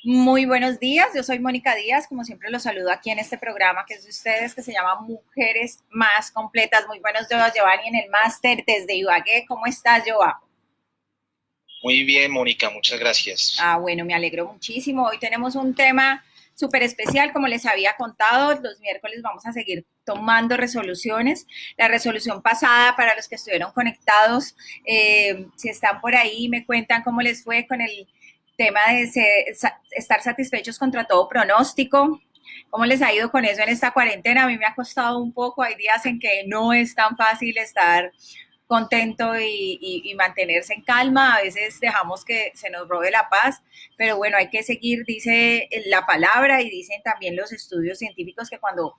Muy buenos días, yo soy Mónica Díaz, como siempre los saludo aquí en este programa que es de ustedes, que se llama Mujeres Más Completas. Muy buenos días, Giovanni, en el máster desde Ibagué. ¿Cómo estás, Giovanni? Muy bien, Mónica, muchas gracias. Bueno, me alegro muchísimo. Hoy tenemos un tema súper especial, como les había contado, los miércoles vamos a seguir tomando resoluciones. La resolución pasada, para los que estuvieron conectados, si están por ahí, me cuentan cómo les fue con el tema de estar satisfechos contra todo pronóstico. ¿Cómo les ha ido con eso en esta cuarentena? A mí me ha costado un poco, hay días en que no es tan fácil estar contento y mantenerse en calma. A veces dejamos que se nos robe la paz, pero bueno, hay que seguir, dice la palabra y dicen también los estudios científicos que cuando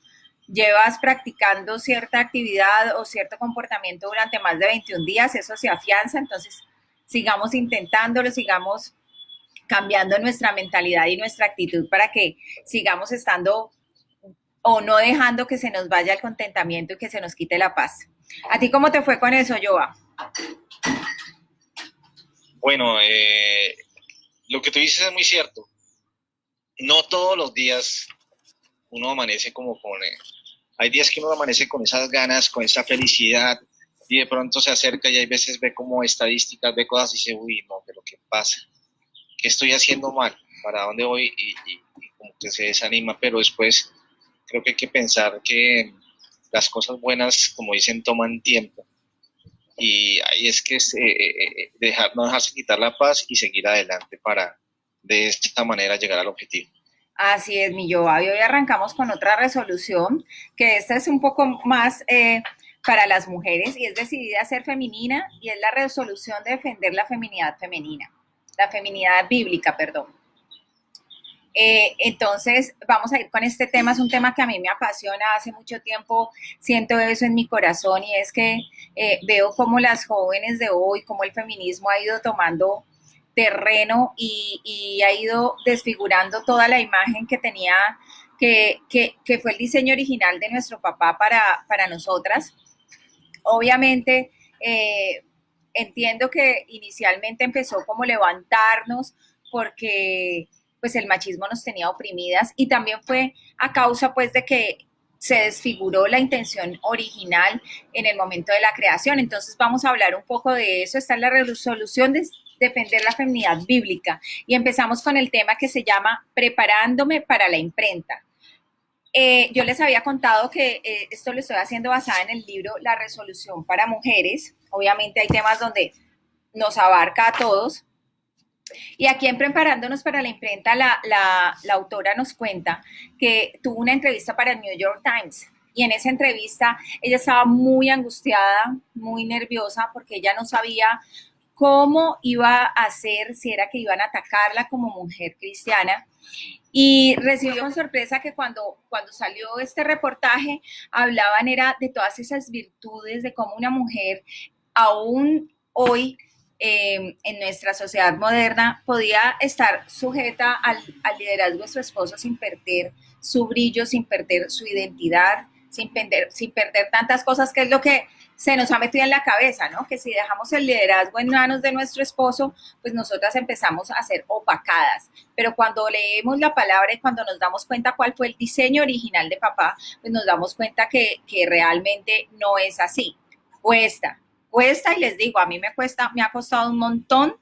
llevas practicando cierta actividad o cierto comportamiento durante más de 21 días, eso se afianza, entonces sigamos intentándolo, sigamos cambiando nuestra mentalidad y nuestra actitud para que sigamos estando o no dejando que se nos vaya el contentamiento y que se nos quite la paz. ¿A ti cómo te fue con eso, Joa? Bueno, lo que tú dices es muy cierto. No todos los días uno amanece como hay días que uno amanece con esas ganas, con esa felicidad, y de pronto se acerca y hay veces ve como estadísticas, ve cosas y dice, uy, no, pero ¿qué pasa? ¿Qué estoy haciendo mal? ¿Para dónde voy? Y como que se desanima, pero después creo que hay que pensar que las cosas buenas, como dicen, toman tiempo. Y ahí es que es, no dejarse quitar la paz y seguir adelante para de esta manera llegar al objetivo. Así es, mi Joa. Y hoy arrancamos con otra resolución, que esta es un poco más para las mujeres y es decidida a ser femenina y es la resolución de defender la feminidad femenina, la feminidad bíblica, perdón. Entonces, vamos a ir con este tema. Es un tema que a mí me apasiona. Hace mucho tiempo siento eso en mi corazón y es que veo cómo las jóvenes de hoy, cómo el feminismo ha ido tomando terreno y ha ido desfigurando toda la imagen que tenía, que fue el diseño original de nuestro papá para nosotras. Obviamente, entiendo que inicialmente empezó como levantarnos porque pues el machismo nos tenía oprimidas y también fue a causa pues de que se desfiguró la intención original en el momento de la creación. Entonces vamos a hablar un poco de eso. Está en la resolución de defender la feminidad bíblica y empezamos con el tema que se llama preparándome para la imprenta. Yo les había contado que esto lo estoy haciendo basada en el libro La Resolución para Mujeres. Obviamente hay temas donde nos abarca a todos. Y aquí en Preparándonos para la Imprenta, la autora nos cuenta que tuvo una entrevista para el New York Times. Y en esa entrevista ella estaba muy angustiada, muy nerviosa, porque ella no sabía cómo iba a hacer, si era que iban a atacarla como mujer cristiana. Y recibió con sorpresa que cuando salió este reportaje hablaban era de todas esas virtudes, de cómo una mujer aún hoy en nuestra sociedad moderna podía estar sujeta al liderazgo de su esposo sin perder su brillo, sin perder su identidad, sin perder tantas cosas, que es lo que se nos ha metido en la cabeza, ¿no? Que si dejamos el liderazgo en manos de nuestro esposo, pues nosotras empezamos a ser opacadas. Pero cuando leemos la palabra y cuando nos damos cuenta cuál fue el diseño original de papá, pues nos damos cuenta que realmente no es así. Cuesta y les digo, a mí me ha costado un montón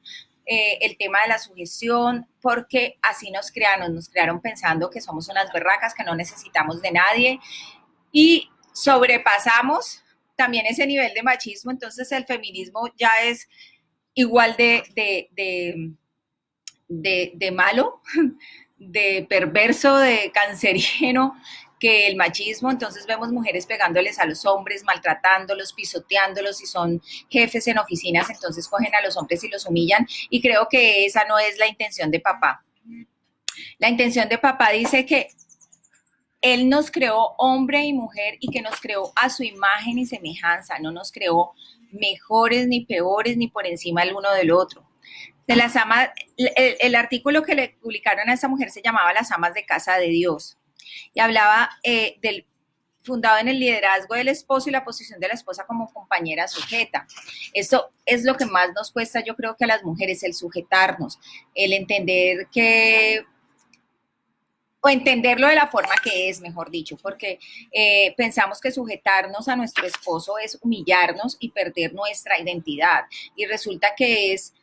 el tema de la sujeción, porque así nos crearon pensando que somos unas berracas, que no necesitamos de nadie y sobrepasamos también ese nivel de machismo, entonces el feminismo ya es igual de malo, de perverso, de cancerígeno que el machismo. Entonces vemos mujeres pegándoles a los hombres, maltratándolos, pisoteándolos, si son jefes en oficinas, entonces cogen a los hombres y los humillan, y creo que esa no es la intención de papá. La intención de papá dice que él nos creó hombre y mujer y que nos creó a su imagen y semejanza, no nos creó mejores ni peores ni por encima el uno del otro. De las amas, el artículo que le publicaron a esta mujer se llamaba Las amas de casa de Dios y hablaba del fundado en el liderazgo del esposo y la posición de la esposa como compañera sujeta. Esto es lo que más nos cuesta, yo creo que a las mujeres, el sujetarnos, el entender que o entenderlo de la forma que es, mejor dicho, porque pensamos que sujetarnos a nuestro esposo es humillarnos y perder nuestra identidad. Y resulta que es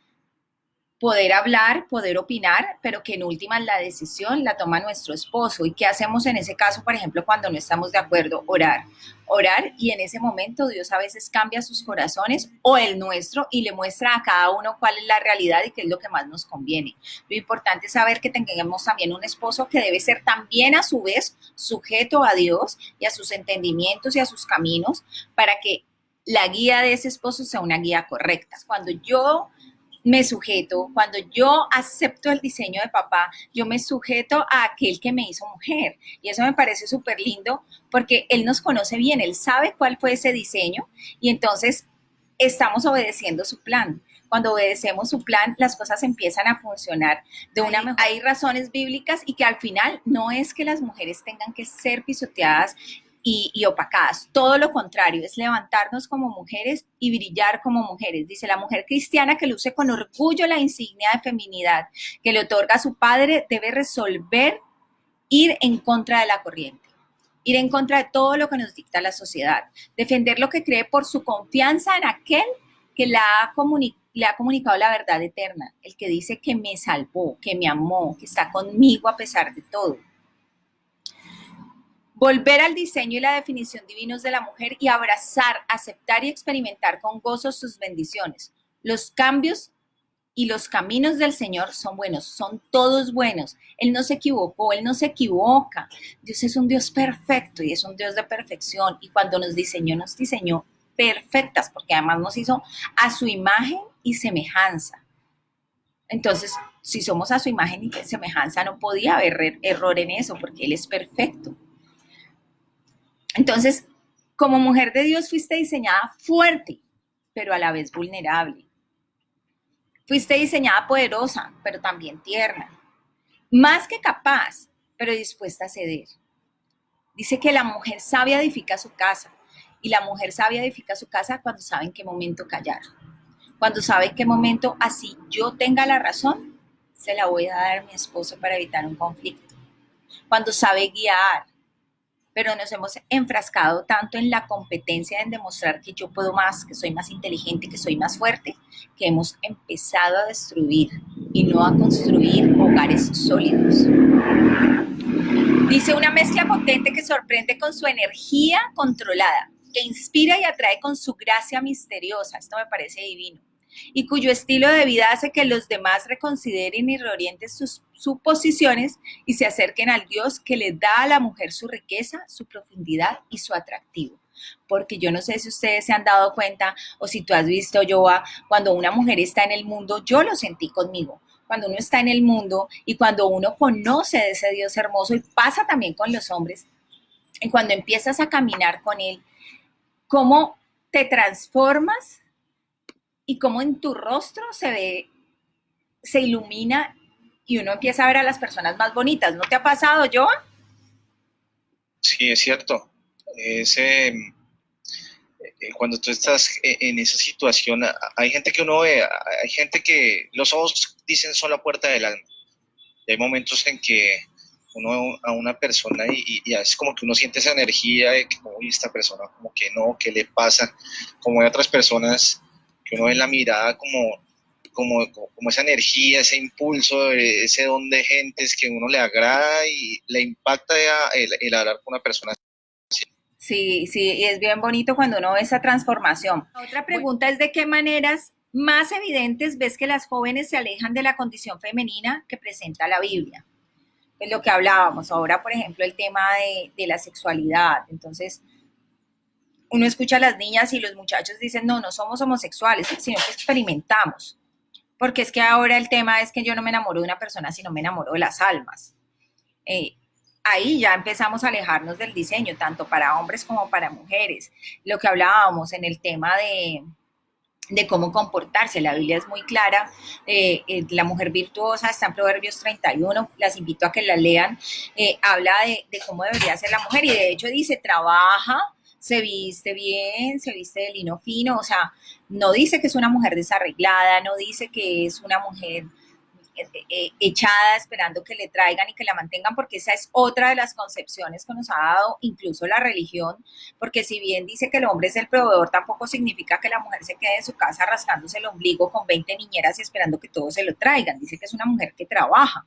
poder hablar, poder opinar, pero que en últimas la decisión la toma nuestro esposo. ¿Y qué hacemos en ese caso, por ejemplo, cuando no estamos de acuerdo? Orar. Orar, y en ese momento Dios a veces cambia sus corazones o el nuestro y le muestra a cada uno cuál es la realidad y qué es lo que más nos conviene. Lo importante es saber que tengamos también un esposo que debe ser también a su vez sujeto a Dios y a sus entendimientos y a sus caminos para que la guía de ese esposo sea una guía correcta. Cuando yo me sujeto, cuando yo acepto el diseño de papá, yo me sujeto a aquel que me hizo mujer. Y eso me parece súper lindo porque él nos conoce bien, él sabe cuál fue ese diseño y entonces estamos obedeciendo su plan. Cuando obedecemos su plan, las cosas empiezan a funcionar de una mejor. Hay razones bíblicas y que al final no es que las mujeres tengan que ser pisoteadas y opacadas. Todo lo contrario, es levantarnos como mujeres y brillar como mujeres. Dice la mujer cristiana que luce con orgullo la insignia de feminidad que le otorga a su padre debe resolver ir en contra de la corriente. Ir en contra de todo lo que nos dicta la sociedad, defender lo que cree por su confianza en aquel que le ha comunicado la verdad eterna, el que dice que me salvó, que me amó, que está conmigo a pesar de todo. Volver al diseño y la definición divinos de la mujer y abrazar, aceptar y experimentar con gozo sus bendiciones. Los cambios y los caminos del Señor son buenos, son todos buenos. Él no se equivocó, Él no se equivoca. Dios es un Dios perfecto y es un Dios de perfección. Y cuando nos diseñó perfectas, porque además nos hizo a su imagen y semejanza. Entonces, si somos a su imagen y semejanza, no podía haber error en eso, porque Él es perfecto. Entonces, como mujer de Dios fuiste diseñada fuerte, pero a la vez vulnerable. Fuiste diseñada poderosa, pero también tierna. Más que capaz, pero dispuesta a ceder. Dice que la mujer sabia edifica su casa. Y la mujer sabia edifica su casa cuando sabe en qué momento callar. Cuando sabe en qué momento, así yo tenga la razón, se la voy a dar a mi esposo para evitar un conflicto. Cuando sabe guiar, pero nos hemos enfrascado tanto en la competencia, en demostrar que yo puedo más, que soy más inteligente, que soy más fuerte, que hemos empezado a destruir y no a construir hogares sólidos. Dice una mezcla potente que sorprende con su energía controlada, que inspira y atrae con su gracia misteriosa, esto me parece divino, y cuyo estilo de vida hace que los demás reconsideren y reorienten sus suposiciones y se acerquen al Dios que le da a la mujer su riqueza, su profundidad y su atractivo. Porque yo no sé si ustedes se han dado cuenta o si tú has visto, Joa, cuando una mujer está en el mundo, yo lo sentí conmigo. Cuando uno está en el mundo y cuando uno conoce de ese Dios hermoso, y pasa también con los hombres, y cuando empiezas a caminar con Él, cómo te transformas y cómo en tu rostro se ve, se ilumina y uno empieza a ver a las personas más bonitas. ¿No te ha pasado, Joa? Sí, es cierto. Es, cuando tú estás en esa situación, hay gente que uno ve, hay gente que los ojos dicen son la puerta del alma. Y hay momentos en que uno a una persona y es como que uno siente esa energía de que, uy, esta persona como que no, ¿qué le pasa? Como hay otras personas que uno ve en la mirada como esa energía, ese impulso, ese don de gentes que uno le agrada y le impacta el hablar con una persona. Sí, sí, y es bien bonito cuando uno ve esa transformación. La otra pregunta es de qué maneras más evidentes ves que las jóvenes se alejan de la condición femenina que presenta la Biblia. Es lo que hablábamos ahora, por ejemplo, el tema de la sexualidad. Entonces, uno escucha a las niñas y los muchachos dicen, no, no somos homosexuales, sino que experimentamos. Porque es que ahora el tema es que yo no me enamoro de una persona, sino me enamoro de las almas. Ahí ya empezamos a alejarnos del diseño, tanto para hombres como para mujeres. Lo que hablábamos en el tema de cómo comportarse. La Biblia es muy clara. La mujer virtuosa está en Proverbios 31. Las invito a que la lean. Habla de cómo debería ser la mujer y de hecho dice, trabaja, se viste bien, se viste de lino fino. O sea, no dice que es una mujer desarreglada, no dice que es una mujer echada esperando que le traigan y que la mantengan, porque esa es otra de las concepciones que nos ha dado incluso la religión, porque si bien dice que el hombre es el proveedor, tampoco significa que la mujer se quede en su casa rascándose el ombligo con 20 niñeras y esperando que todos se lo traigan. Dice que es una mujer que trabaja,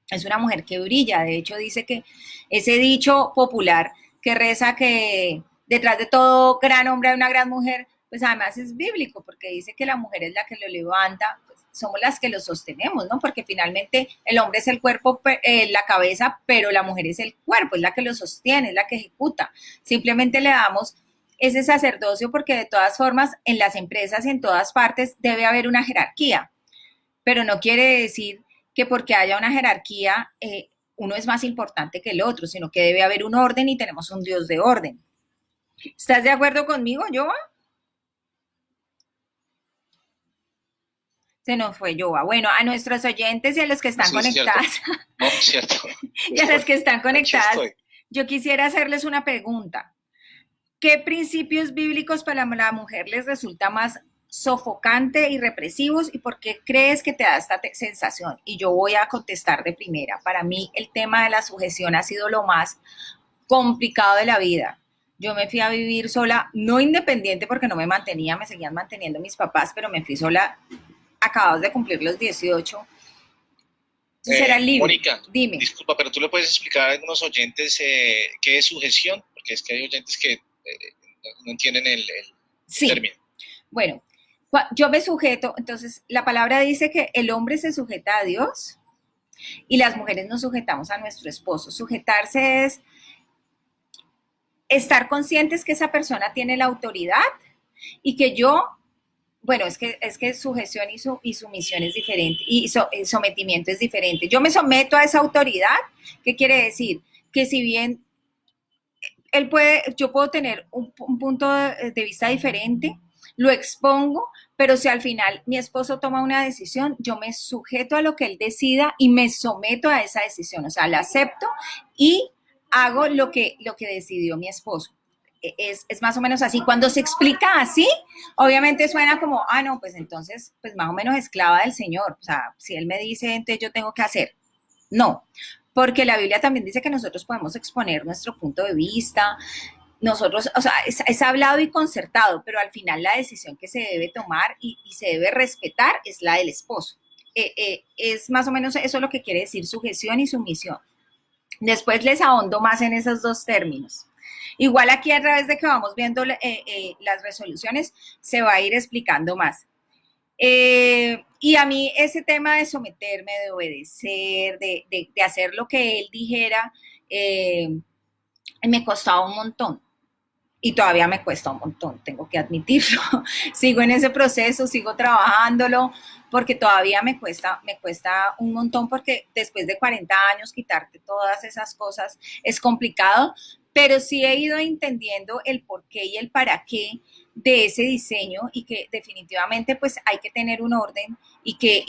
es una mujer que brilla. De hecho, dice que ese dicho popular que reza que detrás de todo gran hombre hay una gran mujer, pues además es bíblico, porque dice que la mujer es la que lo levanta, pues somos las que lo sostenemos, ¿no? Porque finalmente el hombre es el cuerpo, la cabeza, pero la mujer es el cuerpo, es la que lo sostiene, es la que ejecuta. Simplemente le damos ese sacerdocio porque de todas formas en las empresas y en todas partes debe haber una jerarquía, pero no quiere decir que porque haya una jerarquía uno es más importante que el otro, sino que debe haber un orden y tenemos un Dios de orden. ¿Estás de acuerdo conmigo, Joa? Se nos fue Joa. Bueno, a nuestros oyentes y a los que están conectadas, no, cierto. Y a los que están conectadas, yo quisiera hacerles una pregunta. ¿Qué principios bíblicos para la mujer les resulta más sofocante y represivos y por qué crees que te da esta sensación? Y yo voy a contestar de primera. Para mí el tema de la sujeción ha sido lo más complicado de la vida. Yo me fui a vivir sola, no independiente porque no me mantenía, me seguían manteniendo mis papás, pero me fui sola acabados de cumplir los 18. Será libre. Mónica, dime. Disculpa, pero tú le puedes explicar a algunos oyentes qué es sujeción, porque es que hay oyentes que no entienden el término. Bueno, yo me sujeto, entonces la palabra dice que el hombre se sujeta a Dios y las mujeres nos sujetamos a nuestro esposo. Sujetarse es estar conscientes que esa persona tiene la autoridad y que yo, bueno, es que sujeción y sumisión es diferente y sometimiento es diferente. Yo me someto a esa autoridad, ¿qué quiere decir? Que si bien yo puedo tener un punto de vista diferente, lo expongo, pero si al final mi esposo toma una decisión, yo me sujeto a lo que él decida y me someto a esa decisión, o sea, la acepto y hago lo que decidió mi esposo. Es más o menos así. Cuando se explica así, obviamente suena como, no, pues entonces, pues más o menos esclava del Señor. O sea, si Él me dice, entonces yo tengo que hacer. No, porque la Biblia también dice que nosotros podemos exponer nuestro punto de vista. Nosotros, o sea, es hablado y concertado, pero al final la decisión que se debe tomar y se debe respetar es la del esposo. Es más o menos eso lo que quiere decir sujeción y sumisión. Después les ahondo más en esos dos términos. Igual aquí a través de que vamos viendo las resoluciones, se va a ir explicando más. Y a mí ese tema de someterme, de obedecer, de hacer lo que él dijera, me costaba un montón. Y todavía me cuesta un montón, tengo que admitirlo. Sigo en ese proceso, sigo trabajándolo, porque todavía me cuesta un montón, porque después de 40 años quitarte todas esas cosas es complicado, pero sí he ido entendiendo el por qué y el para qué de ese diseño y que definitivamente pues hay que tener un orden y que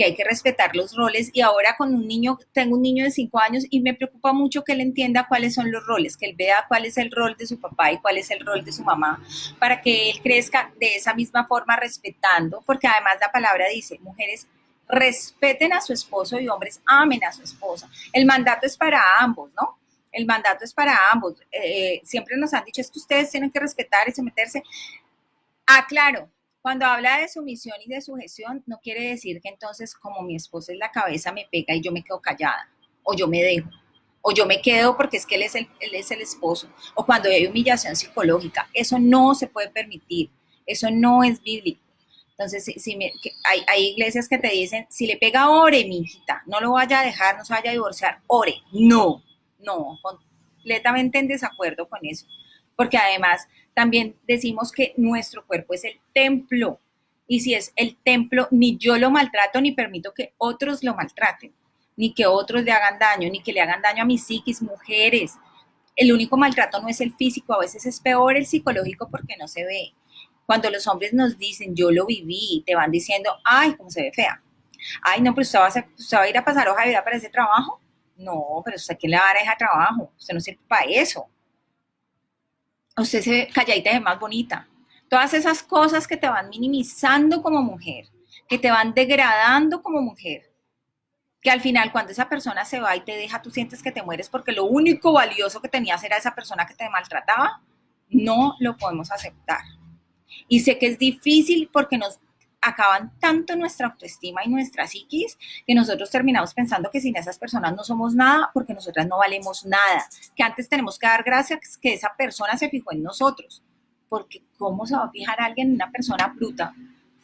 hay que respetar los roles. Y ahora con un niño, tengo un niño de 5 años y me preocupa mucho que él entienda cuáles son los roles, que él vea cuál es el rol de su papá y cuál es el rol de su mamá, para que él crezca de esa misma forma respetando, porque además la palabra dice, mujeres respeten a su esposo y hombres amen a su esposa. El mandato es para ambos, ¿no? El mandato es para ambos. Siempre nos han dicho, es que ustedes tienen que respetar y someterse. Claro, cuando habla de sumisión y de sujeción, no quiere decir que entonces, como mi esposo es la cabeza, me pega y yo me quedo callada, o yo me dejo, o yo me quedo porque es que él es el esposo, o cuando hay humillación psicológica. Eso no se puede permitir, eso no es bíblico. Entonces, hay iglesias que te dicen, si le pega, ore, mi hijita, no lo vaya a dejar, no se vaya a divorciar, ore. No, completamente en desacuerdo con eso, porque además también decimos que nuestro cuerpo es el templo, y si es el templo, ni yo lo maltrato, ni permito que otros lo maltraten, ni que otros le hagan daño, ni que le hagan daño a mis psiquis, mujeres. El único maltrato no es el físico, a veces es peor el psicológico porque no se ve. Cuando los hombres nos dicen, yo lo viví, te van diciendo, ay, cómo se ve fea. Ay, no, pero usted va a ir a pasar hoja de vida para ese trabajo. No, pero usted, ¿qué le va a dar ese trabajo? Usted no sirve para eso. Usted se ve calladita y es más bonita. Todas esas cosas que te van minimizando como mujer, que te van degradando como mujer, que al final cuando esa persona se va y te deja, tú sientes que te mueres porque lo único valioso que tenías era esa persona que te maltrataba, no lo podemos aceptar. Y sé que es difícil porque nos acaban tanto nuestra autoestima y nuestra psiquis que nosotros terminamos pensando que sin esas personas no somos nada porque nosotras no valemos nada, que antes tenemos que dar gracias que esa persona se fijó en nosotros, porque ¿cómo se va a fijar alguien en una persona bruta,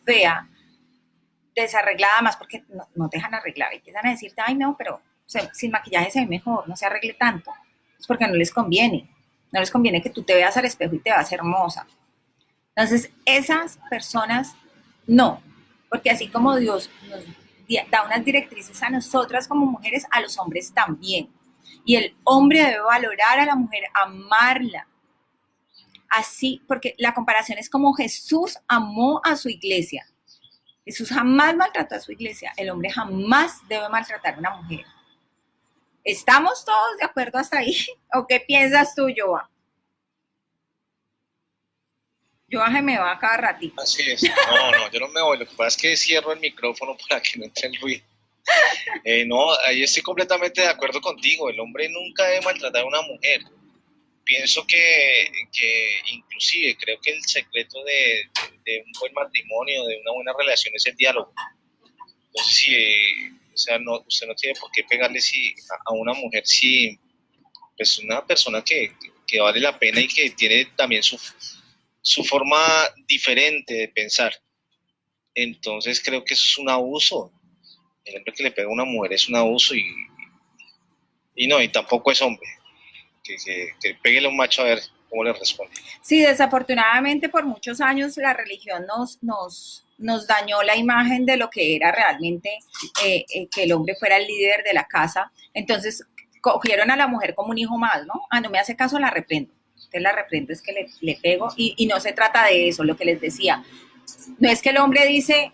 fea, desarreglada, más porque no te dejan arreglar y empiezan a decirte, ay no, pero sin maquillaje se ve mejor, no se arregle tanto? Es porque no les conviene, no les conviene que tú te veas al espejo y te veas hermosa. Entonces, esas personas no, porque así como Dios nos da unas directrices a nosotras como mujeres, a los hombres también. Y el hombre debe valorar a la mujer, amarla. Así, porque la comparación es como Jesús amó a su iglesia. Jesús jamás maltrató a su iglesia. El hombre jamás debe maltratar a una mujer. ¿Estamos todos de acuerdo hasta ahí? ¿O qué piensas tú, Joa? Joa se me va cada ratito. Así es. No, yo no me voy. Lo que pasa es que cierro el micrófono para que no entre el ruido. No, ahí estoy completamente de acuerdo contigo. El hombre nunca debe maltratar a una mujer. Pienso que inclusive creo que el secreto de un buen matrimonio, de una buena relación, es el diálogo. Entonces, o sea, usted no tiene por qué pegarle a una mujer si es una persona que vale la pena y que tiene también su forma diferente de pensar. Entonces creo que eso es un abuso. El hombre que le pega a una mujer es un abuso y tampoco es hombre. Que peguele a un macho a ver cómo le responde. Sí, desafortunadamente por muchos años la religión nos dañó la imagen de lo que era realmente que el hombre fuera el líder de la casa. Entonces cogieron a la mujer como un hijo más, ¿no? Ah, no me hace caso, la reprendo. Entonces la reprendo es que le pego y no se trata de eso, lo que les decía. No es que el hombre dice,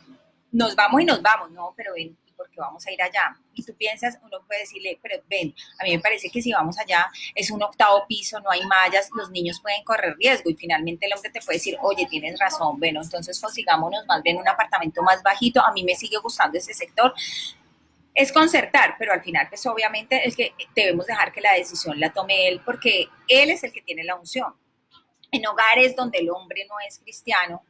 nos vamos y nos vamos, no, pero ven, porque vamos a ir allá. Y tú piensas, uno puede decirle, pero ven, a mí me parece que si vamos allá es un octavo piso, no hay mallas, los niños pueden correr riesgo y finalmente el hombre te puede decir, oye, tienes razón, bueno, entonces consigámonos más bien un apartamento más bajito, a mí me sigue gustando ese sector. Es concertar, pero al final, pues obviamente es que debemos dejar que la decisión la tome él porque él es el que tiene la unción. En hogares donde el hombre no es cristiano,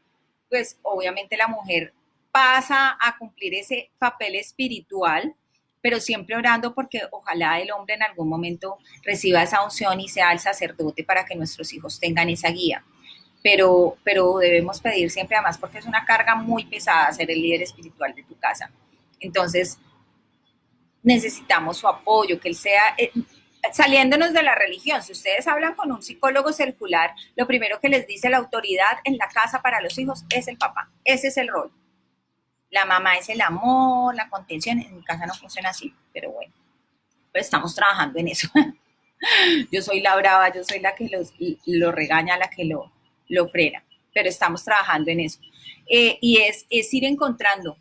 pues obviamente la mujer pasa a cumplir ese papel espiritual, pero siempre orando porque ojalá el hombre en algún momento reciba esa unción y sea el sacerdote para que nuestros hijos tengan esa guía. Pero debemos pedir siempre además porque es una carga muy pesada ser el líder espiritual de tu casa. Entonces necesitamos su apoyo, que él sea... saliéndonos de la religión, si ustedes hablan con un psicólogo circular, lo primero que les dice la autoridad en la casa para los hijos es el papá, ese es el rol. La mamá es el amor, la contención, en mi casa no funciona así, pero bueno, pues estamos trabajando en eso. Yo soy la brava, yo soy la que lo regaña, la que lo frena, pero estamos trabajando en eso. Y es ir encontrando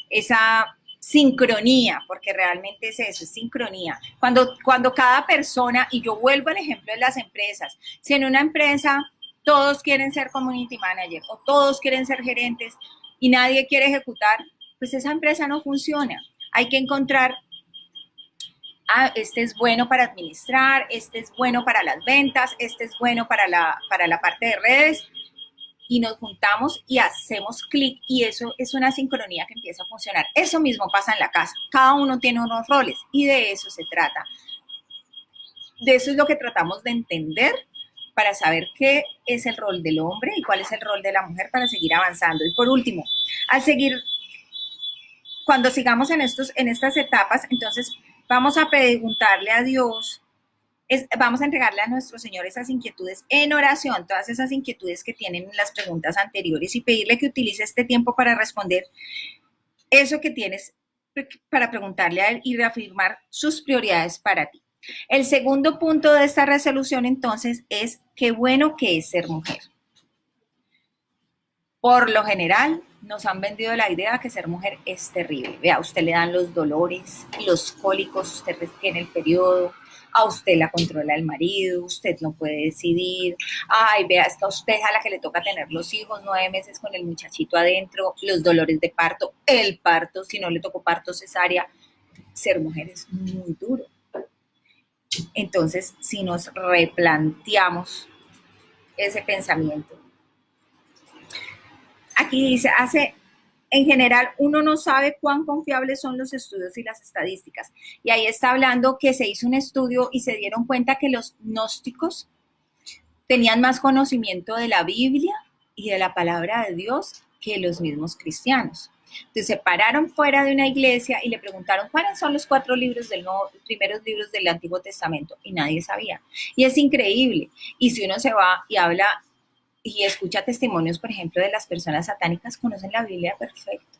esa sincronía, porque realmente es eso, es sincronía. Cuando cada persona, y yo vuelvo al ejemplo de las empresas, si en una empresa todos quieren ser community manager o todos quieren ser gerentes y nadie quiere ejecutar, pues esa empresa no funciona. Hay que encontrar, este es bueno para administrar, este es bueno para las ventas, este es bueno para la parte de redes, y nos juntamos y hacemos clic y eso es una sincronía que empieza a funcionar. Eso mismo pasa en la casa. Cada uno tiene unos roles y de eso se trata. De eso es lo que tratamos de entender para saber qué es el rol del hombre y cuál es el rol de la mujer para seguir avanzando. Y por último, cuando sigamos en estas etapas, entonces vamos a preguntarle a Dios, vamos a entregarle a nuestro Señor esas inquietudes en oración, todas esas inquietudes que tienen las preguntas anteriores y pedirle que utilice este tiempo para responder eso que tienes, para preguntarle a él y reafirmar sus prioridades para ti. El segundo punto de esta resolución entonces es qué bueno que es ser mujer. Por lo general nos han vendido la idea de que ser mujer es terrible. Vea, a usted le dan los dolores, los cólicos, usted tiene el periodo, a usted la controla el marido, usted no puede decidir, ay, vea, es que a usted es a la que le toca tener los hijos 9 meses con el muchachito adentro, los dolores de parto, el parto, si no le tocó parto cesárea, ser mujer es muy duro. Entonces, si nos replanteamos ese pensamiento, aquí dice, en general, uno no sabe cuán confiables son los estudios y las estadísticas. Y ahí está hablando que se hizo un estudio y se dieron cuenta que los gnósticos tenían más conocimiento de la Biblia y de la palabra de Dios que los mismos cristianos. Entonces se pararon fuera de una iglesia y le preguntaron cuáles son los 4 libros primeros libros del Antiguo Testamento, y nadie sabía. Y es increíble. Y si uno se va y habla y escucha testimonios, por ejemplo, de las personas satánicas, conocen la Biblia perfecto,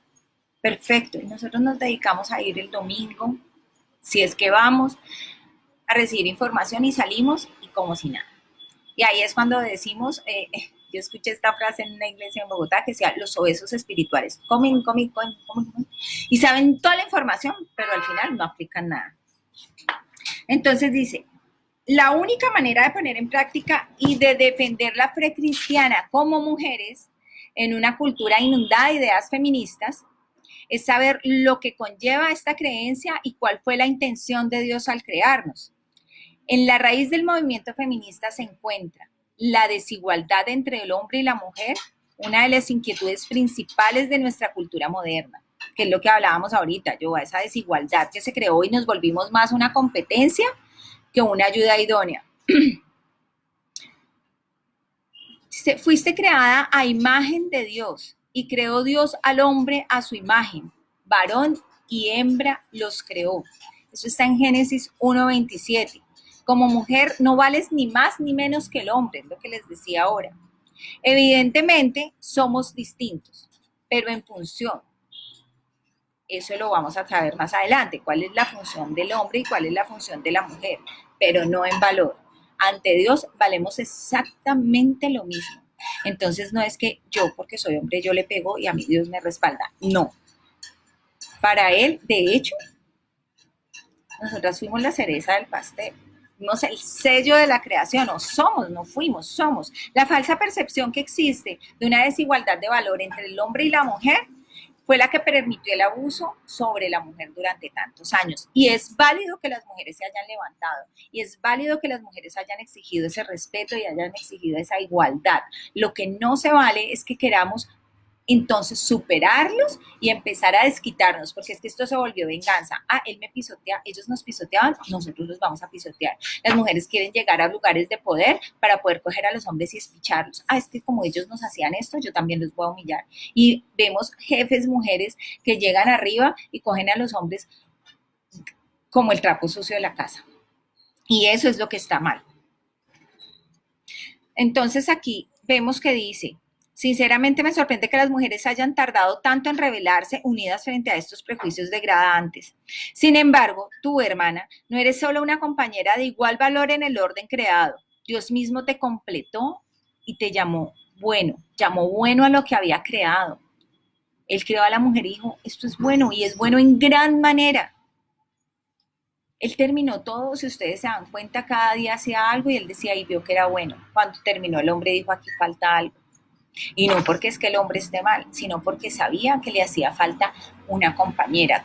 perfecto. Y nosotros nos dedicamos a ir el domingo, si es que vamos, a recibir información y salimos y como si nada. Y ahí es cuando decimos, yo escuché esta frase en una iglesia en Bogotá que decía, los obesos espirituales, comen, y saben toda la información, pero al final no aplican nada. Entonces dice, la única manera de poner en práctica y de defender la fe cristiana como mujeres en una cultura inundada de ideas feministas es saber lo que conlleva esta creencia y cuál fue la intención de Dios al crearnos. En la raíz del movimiento feminista se encuentra la desigualdad entre el hombre y la mujer, una de las inquietudes principales de nuestra cultura moderna, que es lo que hablábamos ahorita, esa desigualdad que se creó y nos volvimos más una competencia que una ayuda idónea. Fuiste creada a imagen de Dios y creó Dios al hombre a su imagen. Varón y hembra los creó. Eso está en Génesis 1:27. Como mujer no vales ni más ni menos que el hombre, es lo que les decía ahora. Evidentemente somos distintos, pero en función. Eso lo vamos a saber más adelante, cuál es la función del hombre y cuál es la función de la mujer, pero no en valor. Ante Dios valemos exactamente lo mismo. Entonces no es que yo, porque soy hombre, yo le pego y a mí Dios me respalda. No. Para Él, de hecho, nosotras fuimos la cereza del pastel. Fuimos el sello de la creación, no fuimos, somos. La falsa percepción que existe de una desigualdad de valor entre el hombre y la mujer fue la que permitió el abuso sobre la mujer durante tantos años. Y es válido que las mujeres se hayan levantado, y es válido que las mujeres hayan exigido ese respeto y hayan exigido esa igualdad. Lo que no se vale es que queramos entonces superarlos y empezar a desquitarnos, porque es que esto se volvió venganza. Él me pisotea, ellos nos pisoteaban, nosotros los vamos a pisotear. Las mujeres quieren llegar a lugares de poder para poder coger a los hombres y espicharlos. Es que como ellos nos hacían esto, yo también los voy a humillar. Y vemos jefes mujeres que llegan arriba y cogen a los hombres como el trapo sucio de la casa. Y eso es lo que está mal. Entonces aquí vemos que dice, sinceramente me sorprende que las mujeres hayan tardado tanto en rebelarse unidas frente a estos prejuicios degradantes. Sin embargo, tú, hermana, no eres solo una compañera de igual valor en el orden creado. Dios mismo te completó y te llamó bueno a lo que había creado. Él creó a la mujer y dijo, esto es bueno, y es bueno en gran manera. Él terminó todo, si ustedes se dan cuenta, cada día hacía algo y él decía y vio que era bueno. Cuando terminó el hombre dijo, aquí falta algo. Y no porque es que el hombre esté mal, sino porque sabía que le hacía falta una compañera.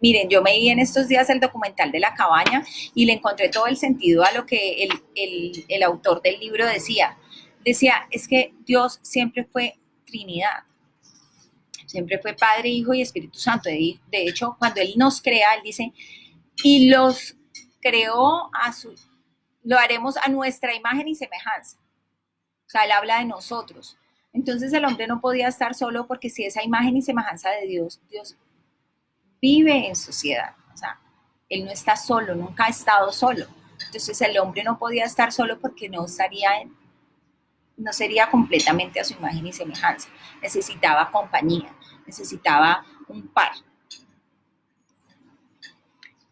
Miren, yo me vi en estos días el documental de La Cabaña y le encontré todo el sentido a lo que el autor del libro decía. Decía, es que Dios siempre fue Trinidad. Siempre fue Padre, Hijo y Espíritu Santo. De hecho, cuando Él nos crea, Él dice, y los creó lo haremos a nuestra imagen y semejanza. O sea, Él habla de nosotros. Entonces el hombre no podía estar solo porque si esa imagen y semejanza de Dios, Dios vive en sociedad. O sea, Él no está solo, nunca ha estado solo. Entonces el hombre no podía estar solo porque no sería completamente a su imagen y semejanza. Necesitaba compañía, necesitaba un par.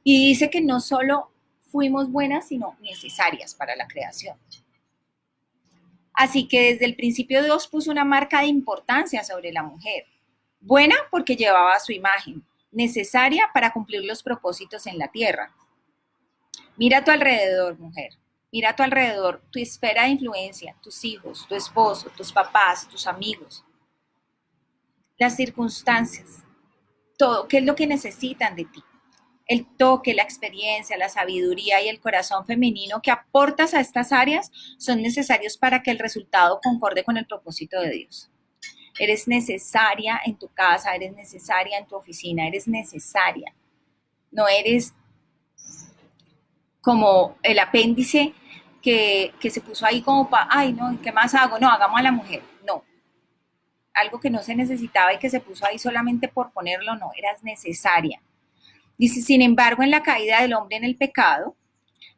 Y dice que no solo fuimos buenas, sino necesarias para la creación. Así que desde el principio Dios puso una marca de importancia sobre la mujer. Buena porque llevaba su imagen, necesaria para cumplir los propósitos en la tierra. Mira a tu alrededor, mujer. Mira a tu alrededor, tu esfera de influencia, tus hijos, tu esposo, tus papás, tus amigos, las circunstancias, todo, qué es lo que necesitan de ti. El toque, la experiencia, la sabiduría y el corazón femenino que aportas a estas áreas son necesarios para que el resultado concorde con el propósito de Dios. Eres necesaria en tu casa, eres necesaria en tu oficina, eres necesaria. No eres como el apéndice que se puso ahí como para, ay, no, ¿qué más hago? No, hagamos a la mujer. No, algo que no se necesitaba y que se puso ahí solamente por ponerlo, no, eras necesaria. Dice, sin embargo, en la caída del hombre en el pecado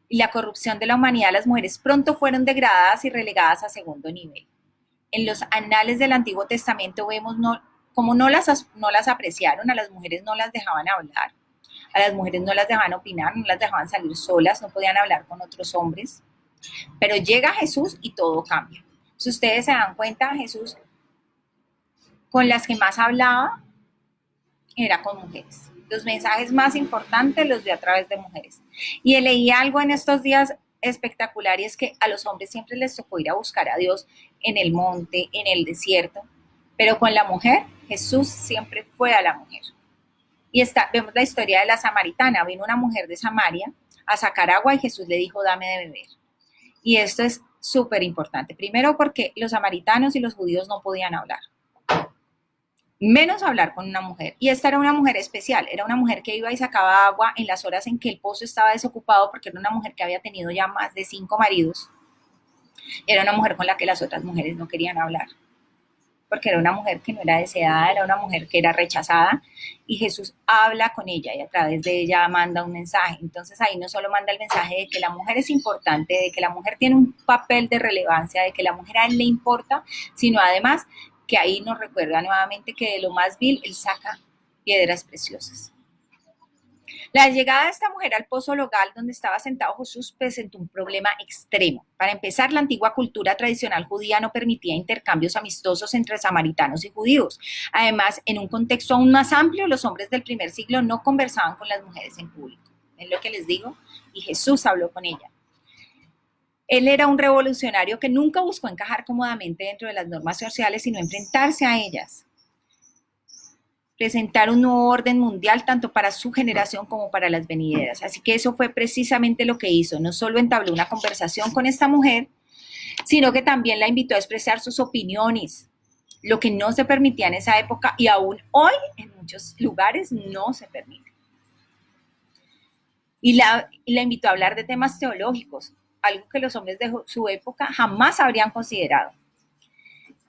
y la corrupción de la humanidad, las mujeres pronto fueron degradadas y relegadas a segundo nivel. En los anales del Antiguo Testamento vemos como no las apreciaron, a las mujeres no las dejaban hablar, a las mujeres no las dejaban opinar, no las dejaban salir solas, no podían hablar con otros hombres. Pero llega Jesús y todo cambia. Si ustedes se dan cuenta, Jesús con las que más hablaba era con mujeres. Los mensajes más importantes los dio a través de mujeres. Y leí algo en estos días espectacular y es que a los hombres siempre les tocó ir a buscar a Dios en el monte, en el desierto, pero con la mujer, Jesús siempre fue a la mujer. Y vemos la historia de la samaritana. Vino una mujer de Samaria a sacar agua y Jesús le dijo, dame de beber. Y esto es súper importante. Primero porque los samaritanos y los judíos no podían hablar. Menos hablar con una mujer. Y esta era una mujer especial, era una mujer que iba y sacaba agua en las horas en que el pozo estaba desocupado porque era una mujer que había tenido ya más de 5 maridos. Era una mujer con la que las otras mujeres no querían hablar, porque era una mujer que no era deseada, era una mujer que era rechazada y Jesús habla con ella y a través de ella manda un mensaje. Entonces ahí no solo manda el mensaje de que la mujer es importante, de que la mujer tiene un papel de relevancia, de que la mujer a él le importa, sino además que ahí nos recuerda nuevamente que de lo más vil él saca piedras preciosas. La llegada de esta mujer al pozo local donde estaba sentado Jesús presentó un problema extremo. Para empezar, la antigua cultura tradicional judía no permitía intercambios amistosos entre samaritanos y judíos. Además, en un contexto aún más amplio, los hombres del primer siglo no conversaban con las mujeres en público. Es lo que les digo, y Jesús habló con ella. Él era un revolucionario que nunca buscó encajar cómodamente dentro de las normas sociales, sino enfrentarse a ellas. Presentar un nuevo orden mundial tanto para su generación como para las venideras. Así que eso fue precisamente lo que hizo. No solo entabló una conversación con esta mujer, sino que también la invitó a expresar sus opiniones, lo que no se permitía en esa época y aún hoy en muchos lugares no se permite. Y la invitó a hablar de temas teológicos, algo que los hombres de su época jamás habrían considerado.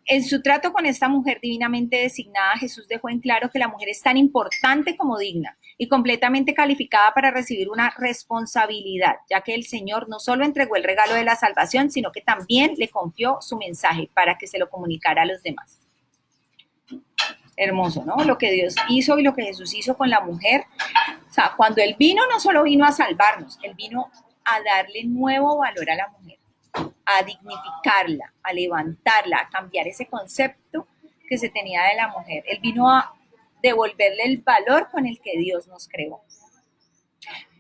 En su trato con esta mujer divinamente designada, Jesús dejó en claro que la mujer es tan importante como digna y completamente calificada para recibir una responsabilidad, ya que el Señor no solo entregó el regalo de la salvación, sino que también le confió su mensaje para que se lo comunicara a los demás. Hermoso, ¿no? Lo que Dios hizo y lo que Jesús hizo con la mujer. O sea, cuando Él vino, no solo vino a salvarnos, Él vino a darle nuevo valor a la mujer, a dignificarla, a levantarla, a cambiar ese concepto que se tenía de la mujer. Él vino a devolverle el valor con el que Dios nos creó.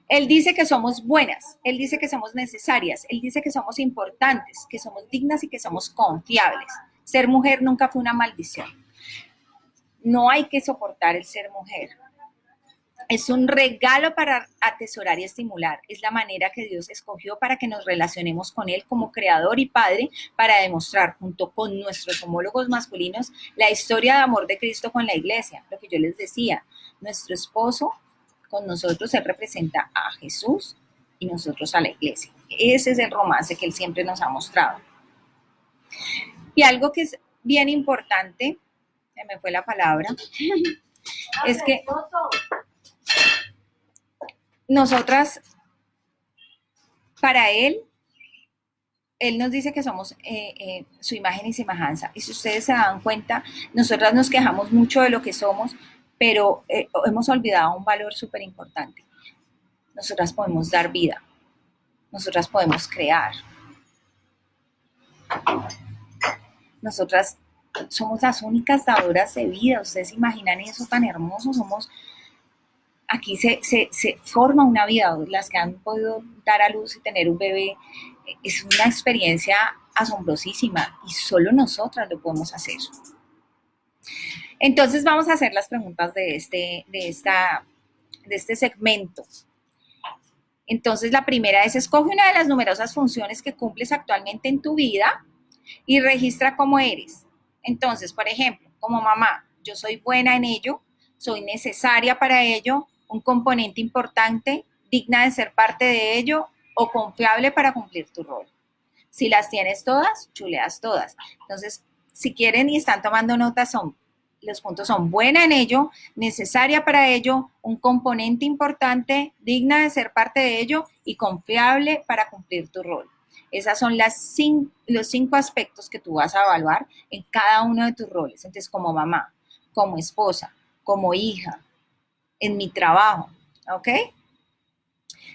Él dice que somos buenas, Él dice que somos necesarias, Él dice que somos importantes, que somos dignas y que somos confiables. Ser mujer nunca fue una maldición. No hay que soportar el ser mujer. Es un regalo para atesorar y estimular. Es la manera que Dios escogió para que nos relacionemos con Él como creador y padre, para demostrar junto con nuestros homólogos masculinos la historia de amor de Cristo con la iglesia. Lo que yo les decía, nuestro esposo con nosotros, Él representa a Jesús y nosotros a la iglesia. Ese es el romance que Él siempre nos ha mostrado. Y algo que es bien importante, se me fue la palabra, es que nosotras, para Él nos dice que somos su imagen y semejanza. Y si ustedes se dan cuenta, nosotras nos quejamos mucho de lo que somos, pero hemos olvidado un valor súper importante. Nosotras podemos dar vida. Nosotras podemos crear. Nosotras somos las únicas dadoras de vida. Ustedes se imaginan eso tan hermoso. Somos aquí se forma una vida. Las que han podido dar a luz y tener un bebé, es una experiencia asombrosísima y solo nosotras lo podemos hacer. Entonces vamos a hacer las preguntas de este segmento. Entonces la primera es, escoge una de las numerosas funciones que cumples actualmente en tu vida y registra cómo eres. Entonces, por ejemplo, como mamá, yo soy buena en ello, soy necesaria para ello, un componente importante, digna de ser parte de ello o confiable para cumplir tu rol. Si las tienes todas, chuleas todas. Entonces, si quieren y están tomando notas, los puntos son buena en ello, necesaria para ello, un componente importante, digna de ser parte de ello y confiable para cumplir tu rol. Esas son los 5 aspectos que tú vas a evaluar en cada uno de tus roles. Entonces, como mamá, como esposa, como hija, en mi trabajo, ¿ok?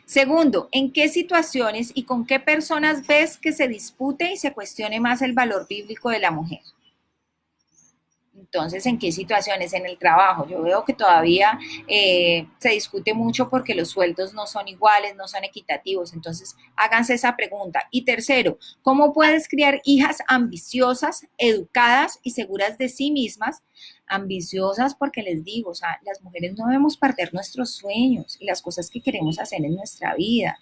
Segundo, ¿en qué situaciones y con qué personas ves que se dispute y se cuestione más el valor bíblico de la mujer? Entonces, ¿en qué situaciones? En el trabajo. Yo veo que todavía se discute mucho porque los sueldos no son iguales, no son equitativos. Entonces, háganse esa pregunta. Y tercero, ¿cómo puedes criar hijas ambiciosas, educadas y seguras de sí mismas? Ambiciosas porque les digo, o sea, las mujeres no debemos perder nuestros sueños y las cosas que queremos hacer en nuestra vida.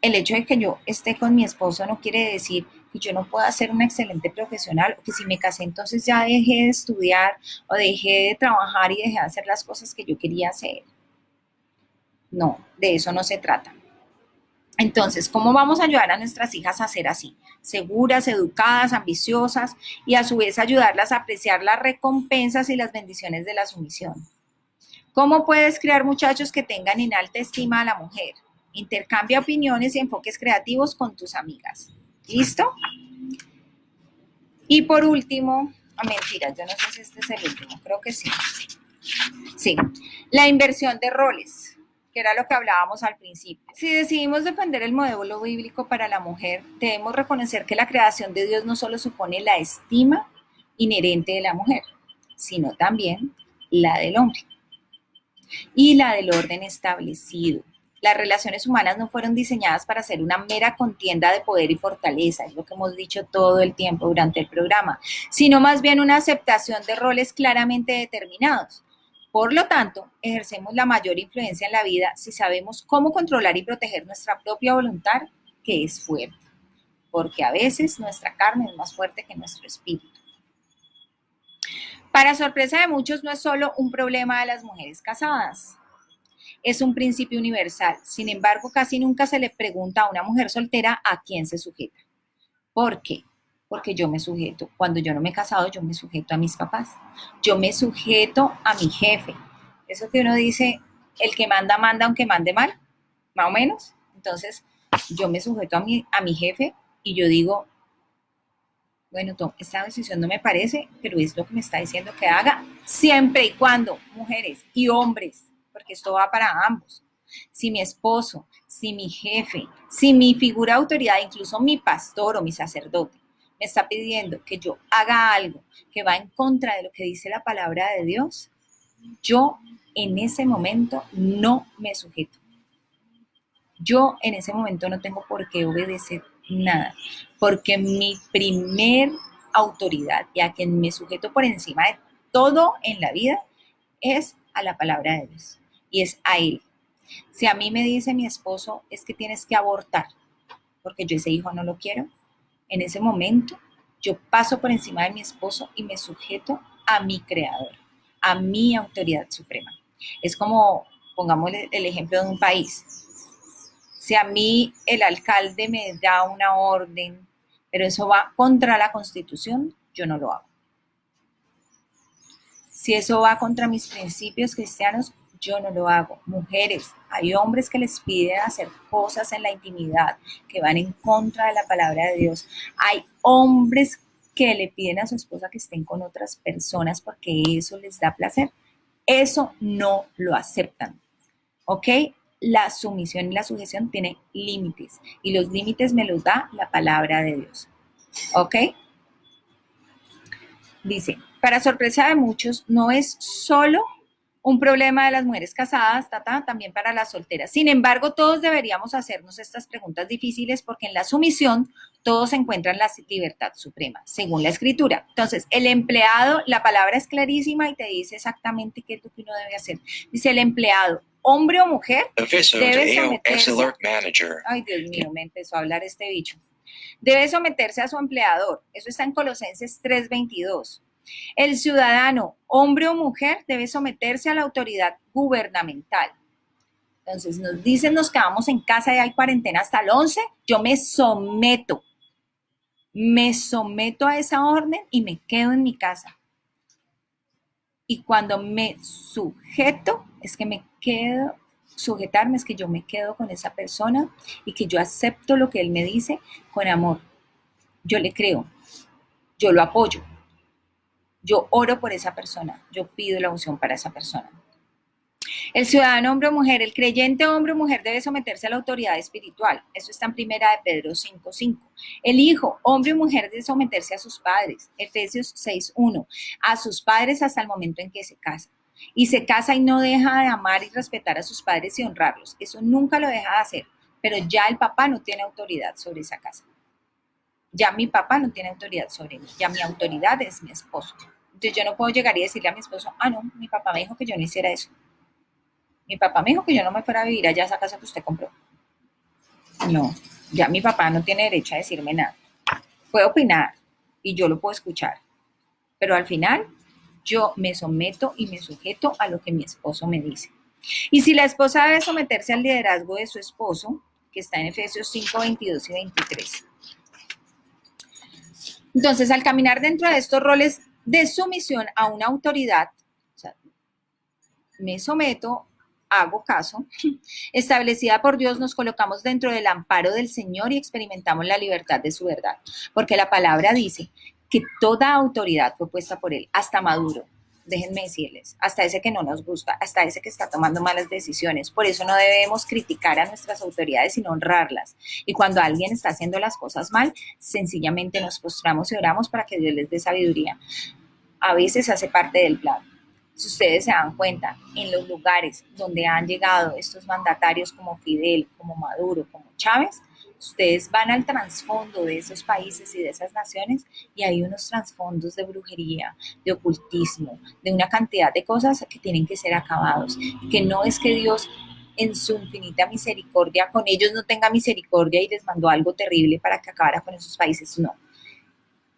El hecho de que yo esté con mi esposo no quiere decir que yo no pueda ser una excelente profesional o que si me casé entonces ya dejé de estudiar o dejé de trabajar y dejé de hacer las cosas que yo quería hacer. No, de eso no se trata. Entonces, ¿cómo vamos a ayudar a nuestras hijas a ser así? Seguras, educadas, ambiciosas y a su vez ayudarlas a apreciar las recompensas y las bendiciones de la sumisión. ¿Cómo puedes crear muchachos que tengan en alta estima a la mujer? Intercambia opiniones y enfoques creativos con tus amigas. ¿Listo? Y por último, mentiras, yo no sé si este es el último, creo que sí. Sí, la inversión de roles, que era lo que hablábamos al principio. Si decidimos defender el modelo bíblico para la mujer, debemos reconocer que la creación de Dios no solo supone la estima inherente de la mujer, sino también la del hombre y la del orden establecido. Las relaciones humanas no fueron diseñadas para ser una mera contienda de poder y fortaleza, es lo que hemos dicho todo el tiempo durante el programa, sino más bien una aceptación de roles claramente determinados. Por lo tanto, ejercemos la mayor influencia en la vida si sabemos cómo controlar y proteger nuestra propia voluntad, que es fuerte, porque a veces nuestra carne es más fuerte que nuestro espíritu. Para sorpresa de muchos, no es solo un problema de las mujeres casadas. Es un principio universal. Sin embargo, casi nunca se le pregunta a una mujer soltera a quién se sujeta. ¿Por qué? Porque yo me sujeto. Cuando yo no me he casado, yo me sujeto a mis papás. Yo me sujeto a mi jefe. Eso que uno dice, el que manda, manda aunque mande mal, más o menos. Entonces, yo me sujeto a mi jefe y yo digo, bueno, esta decisión no me parece, pero es lo que me está diciendo que haga, siempre y cuando, mujeres y hombres, porque esto va para ambos. Si mi esposo, si mi jefe, si mi figura de autoridad, incluso mi pastor o mi sacerdote, me está pidiendo que yo haga algo que va en contra de lo que dice la palabra de Dios, yo en ese momento no me sujeto. Yo en ese momento no tengo por qué obedecer nada, porque mi primer autoridad y a quien me sujeto por encima de todo en la vida es a la palabra de Dios y es a Él. Si a mí me dice mi esposo es que tienes que abortar porque yo ese hijo no lo quiero, en ese momento yo paso por encima de mi esposo y me sujeto a mi creador, a mi autoridad suprema. Es como, pongamos el ejemplo de un país. Si a mí el alcalde me da una orden, pero eso va contra la Constitución, yo no lo hago. Si eso va contra mis principios cristianos, yo no lo hago. Mujeres, hay hombres que les piden hacer cosas en la intimidad que van en contra de la palabra de Dios. Hay hombres que le piden a su esposa que estén con otras personas porque eso les da placer. Eso no lo aceptan. ¿Ok? La sumisión y la sujeción tienen límites y los límites me los da la palabra de Dios. ¿Ok? Dice, para sorpresa de muchos, no es solo un problema de las mujeres casadas, también para las solteras. Sin embargo, todos deberíamos hacernos estas preguntas difíciles porque en la sumisión todos encuentran la libertad suprema, según la escritura. Entonces, el empleado, la palabra es clarísima y te dice exactamente qué es lo que uno debe hacer. Dice el empleado, hombre o mujer, debe someterse. Ay, Dios mío, me empezó a hablar este bicho. Debe someterse a su empleador. Eso está en Colosenses 3:22. El ciudadano, hombre o mujer, debe someterse a la autoridad gubernamental. Entonces nos dicen, nos quedamos en casa y hay cuarentena hasta el 11, yo me someto a esa orden y me quedo en mi casa. Y cuando me sujeto, es que me quedo, sujetarme es que yo me quedo con esa persona y que yo acepto lo que él me dice con amor. Yo le creo, yo lo apoyo. Yo oro por esa persona, yo pido la unción para esa persona. El ciudadano hombre o mujer, el creyente hombre o mujer debe someterse a la autoridad espiritual. Eso está en primera de Pedro 5:5. El hijo, hombre o mujer, debe someterse a sus padres. Efesios 6:1. A sus padres hasta el momento en que se casa. Y se casa y no deja de amar y respetar a sus padres y honrarlos. Eso nunca lo deja de hacer. Pero ya el papá no tiene autoridad sobre esa casa. Ya mi papá no tiene autoridad sobre mí. Ya mi autoridad es mi esposo. Entonces yo no puedo llegar y decirle a mi esposo, no, mi papá me dijo que yo no hiciera eso. Mi papá me dijo que yo no me fuera a vivir allá a esa casa que usted compró. No, ya mi papá no tiene derecho a decirme nada. Puede opinar y yo lo puedo escuchar. Pero al final yo me someto y me sujeto a lo que mi esposo me dice. Y si la esposa debe someterse al liderazgo de su esposo, que está en Efesios 5:22 y 23. Entonces, al caminar dentro de estos roles de sumisión a una autoridad, o sea, me someto, hago caso, establecida por Dios, nos colocamos dentro del amparo del Señor y experimentamos la libertad de su verdad. Porque la palabra dice que toda autoridad fue puesta por Él, hasta Maduro. Déjenme decirles, hasta ese que no nos gusta, hasta ese que está tomando malas decisiones. Por eso no debemos criticar a nuestras autoridades, sino honrarlas. Y cuando alguien está haciendo las cosas mal, sencillamente nos postramos y oramos para que Dios les dé sabiduría. A veces hace parte del plan. Si ustedes se dan cuenta, en los lugares donde han llegado estos mandatarios como Fidel, como Maduro, como Chávez, ustedes van al trasfondo de esos países y de esas naciones y hay unos trasfondos de brujería, de ocultismo, de una cantidad de cosas que tienen que ser acabados. Y que no es que Dios en su infinita misericordia con ellos no tenga misericordia y les mandó algo terrible para que acabara con esos países, no.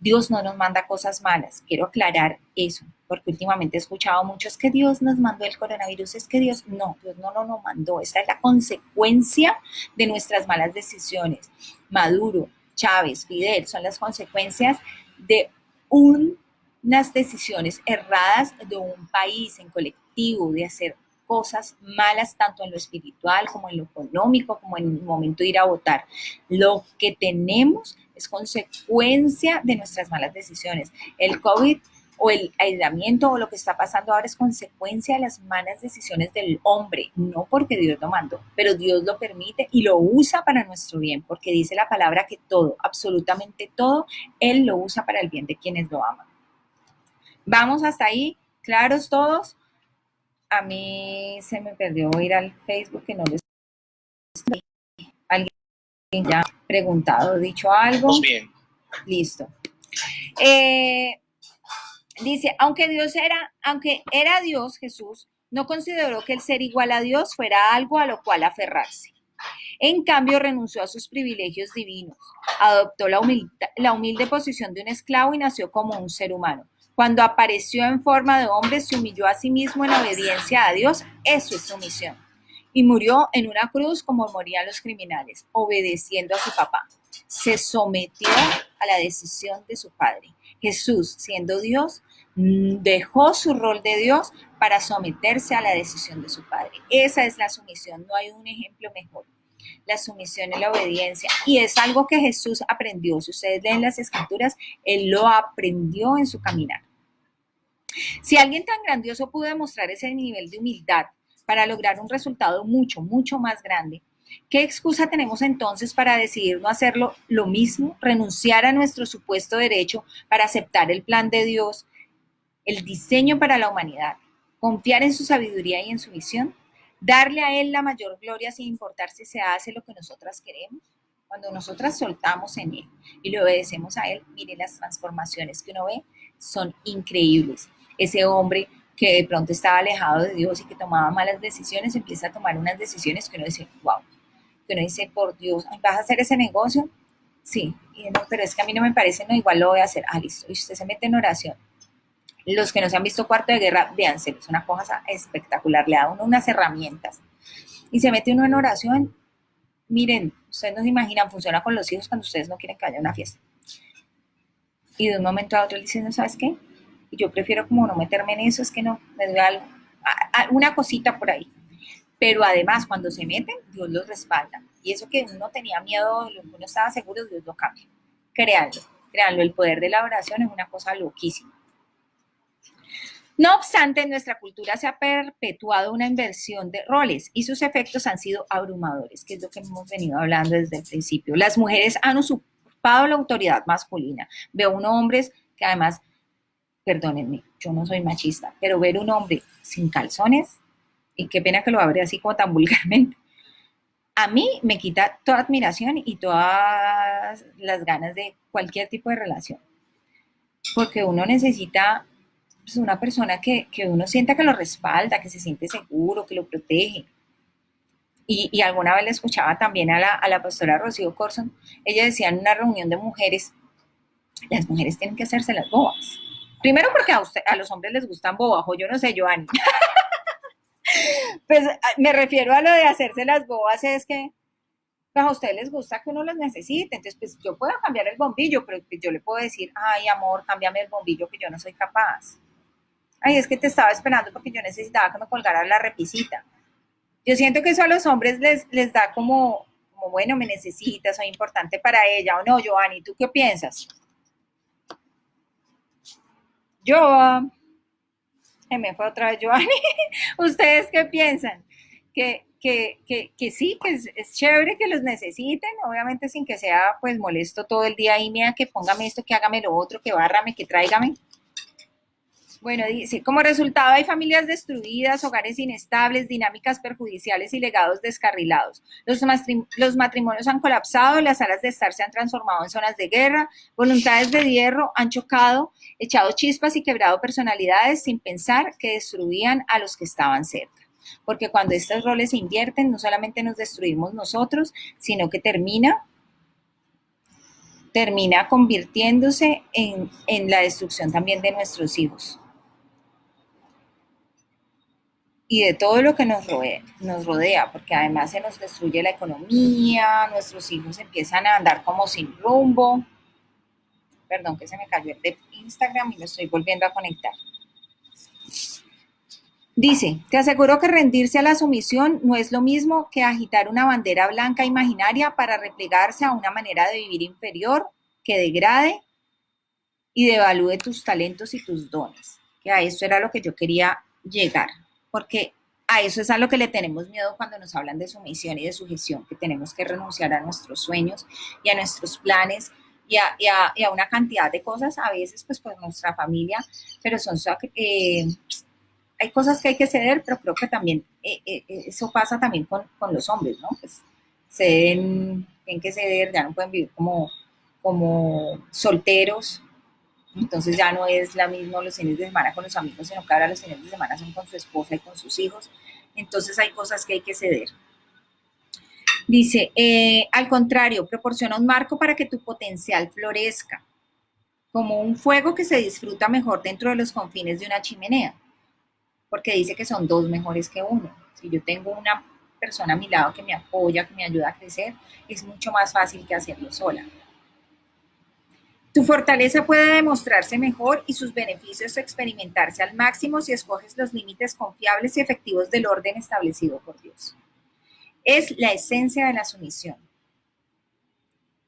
Dios no nos manda cosas malas, quiero aclarar eso, porque últimamente he escuchado mucho, es que Dios nos mandó el coronavirus, es que Dios no nos mandó, esta es la consecuencia de nuestras malas decisiones. Maduro, Chávez, Fidel, son las consecuencias de unas decisiones erradas de un país en colectivo, de hacer cosas malas tanto en lo espiritual como en lo económico, como en el momento de ir a votar. Lo que tenemos es consecuencia de nuestras malas decisiones. El COVID o el aislamiento o lo que está pasando ahora es consecuencia de las malas decisiones del hombre, no porque Dios lo mandó, pero Dios lo permite y lo usa para nuestro bien, porque dice la palabra que todo, absolutamente todo, Él lo usa para el bien de quienes lo aman. Vamos hasta ahí, claros todos. A mí se me perdió ir al Facebook, que no les estoy. Alguien ya ha preguntado, dicho algo. Pues bien. Listo. Dice, aunque era Dios, Jesús no consideró que el ser igual a Dios fuera algo a lo cual aferrarse. En cambio, renunció a sus privilegios divinos, adoptó la humilde posición de un esclavo y nació como un ser humano. Cuando apareció en forma de hombre, se humilló a sí mismo en obediencia a Dios. Eso es sumisión. Y murió en una cruz como morían los criminales, obedeciendo a su papá. Se sometió a la decisión de su padre. Jesús, siendo Dios, dejó su rol de Dios para someterse a la decisión de su padre. Esa es la sumisión. No hay un ejemplo mejor. La sumisión y la obediencia. Y es algo que Jesús aprendió. Si ustedes leen las Escrituras, Él lo aprendió en su caminar. Si alguien tan grandioso pudo demostrar ese nivel de humildad para lograr un resultado mucho, mucho más grande, ¿qué excusa tenemos entonces para decidir no hacerlo lo mismo, renunciar a nuestro supuesto derecho para aceptar el plan de Dios, el diseño para la humanidad? confiar en su sabiduría y en su visión, darle a Él la mayor gloria sin importar si se hace lo que nosotras queremos. Cuando nosotras soltamos en Él y le obedecemos a Él, mire, las transformaciones que uno ve son increíbles. Ese hombre que de pronto estaba alejado de Dios y que tomaba malas decisiones, empieza a tomar unas decisiones que uno dice, wow, que uno dice, por Dios, ¿vas a hacer ese negocio? Sí, y no, pero es que a mí no me parece, no, igual lo voy a hacer. Ah, listo, y usted se mete en oración. Los que no se han visto Cuarto de Guerra, véanse, es una cosa espectacular, le da uno unas herramientas y se mete uno en oración. Miren, ustedes no se imaginan, funciona con los hijos cuando ustedes no quieren que haya una fiesta. Y de un momento a otro le dicen, ¿no sabes qué? Y yo prefiero como no meterme en eso, es que no, me duele algo, una cosita por ahí. Pero además, cuando se meten, Dios los respalda. Y eso que uno tenía miedo, lo que uno estaba seguro, Dios lo cambia. Créanlo, créanlo, el poder de la oración es una cosa loquísima. No obstante, en nuestra cultura se ha perpetuado una inversión de roles y sus efectos han sido abrumadores, que es lo que hemos venido hablando desde el principio. Las mujeres han usurpado la autoridad masculina. Veo unos hombres que además, perdónenme, yo no soy machista, pero ver un hombre sin calzones, y qué pena que lo abre así como tan vulgarmente, a mí me quita toda admiración y todas las ganas de cualquier tipo de relación. Porque uno necesita pues, una persona que uno sienta que lo respalda, que se siente seguro, que lo protege. Y alguna vez le escuchaba también a la pastora Rocío Corson, ella decía en una reunión de mujeres, las mujeres tienen que hacerse las bobas. Primero porque a los hombres les gustan bobas, o yo no sé, Joanny. Pues me refiero a lo de hacerse las bobas, es que pues, a ustedes les gusta que uno los necesite, entonces pues yo puedo cambiar el bombillo, pero pues, yo le puedo decir, ay amor, cámbiame el bombillo que yo no soy capaz. Ay, es que te estaba esperando porque yo necesitaba que me colgara la repisita. Yo siento que eso a los hombres les da como, bueno, me necesitas, soy importante para ella, o no, Giovanni, ¿tú qué piensas? Yo, me fue otra vez Giovanni, ¿ustedes qué piensan? Que sí, que es chévere que los necesiten, obviamente sin que sea pues molesto todo el día y mira que póngame esto, que hágame lo otro, que bárrame, que tráigame. Bueno, dice, como resultado hay familias destruidas, hogares inestables, dinámicas perjudiciales y legados descarrilados. Los matrimonios han colapsado, las salas de estar se han transformado en zonas de guerra, voluntades de hierro han chocado, echado chispas y quebrado personalidades sin pensar que destruían a los que estaban cerca. Porque cuando estos roles se invierten, no solamente nos destruimos nosotros, sino que termina convirtiéndose en la destrucción también de nuestros hijos. Y de todo lo que nos rodea, porque además se nos destruye la economía, nuestros hijos empiezan a andar como sin rumbo. Perdón que se me cayó el de Instagram y lo estoy volviendo a conectar. Dice, te aseguro que rendirse a la sumisión no es lo mismo que agitar una bandera blanca imaginaria para replegarse a una manera de vivir inferior que degrade y devalúe tus talentos y tus dones. Que a eso era lo que yo quería llegar. Porque a eso es a lo que le tenemos miedo cuando nos hablan de sumisión y de sujeción, que tenemos que renunciar a nuestros sueños y a nuestros planes y a una cantidad de cosas, a veces pues por nuestra familia, pero hay cosas que hay que ceder, pero creo que también eso pasa también con los hombres, ¿no? Pues tienen que ceder, ya no pueden vivir como solteros. Entonces ya no es la misma los fines de semana con los amigos, sino que ahora los fines de semana son con su esposa y con sus hijos. Entonces hay cosas que hay que ceder. Dice, al contrario, proporciona un marco para que tu potencial florezca, como un fuego que se disfruta mejor dentro de los confines de una chimenea, porque dice que son dos mejores que uno. Si yo tengo una persona a mi lado que me apoya, que me ayuda a crecer, es mucho más fácil que hacerlo sola. Tu fortaleza puede demostrarse mejor y sus beneficios experimentarse al máximo si escoges los límites confiables y efectivos del orden establecido por Dios. Es la esencia de la sumisión.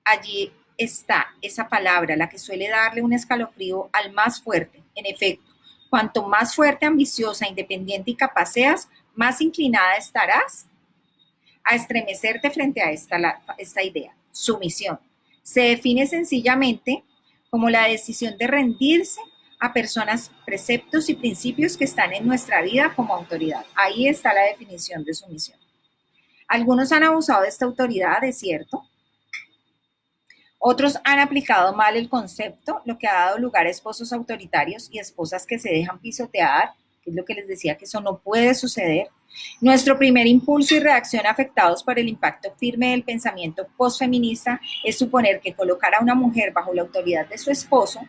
Allí está esa palabra, la que suele darle un escalofrío al más fuerte. En efecto, cuanto más fuerte, ambiciosa, independiente y capaz seas, más inclinada estarás a estremecerte frente a esta idea. Sumisión. Se define sencillamente como la decisión de rendirse a personas, preceptos y principios que están en nuestra vida como autoridad. Ahí está la definición de sumisión. Algunos han abusado de esta autoridad, es cierto. Otros han aplicado mal el concepto, lo que ha dado lugar a esposos autoritarios y esposas que se dejan pisotear, que es lo que les decía, que eso no puede suceder. Nuestro primer impulso y reacción afectados por el impacto firme del pensamiento postfeminista es suponer que colocar a una mujer bajo la autoridad de su esposo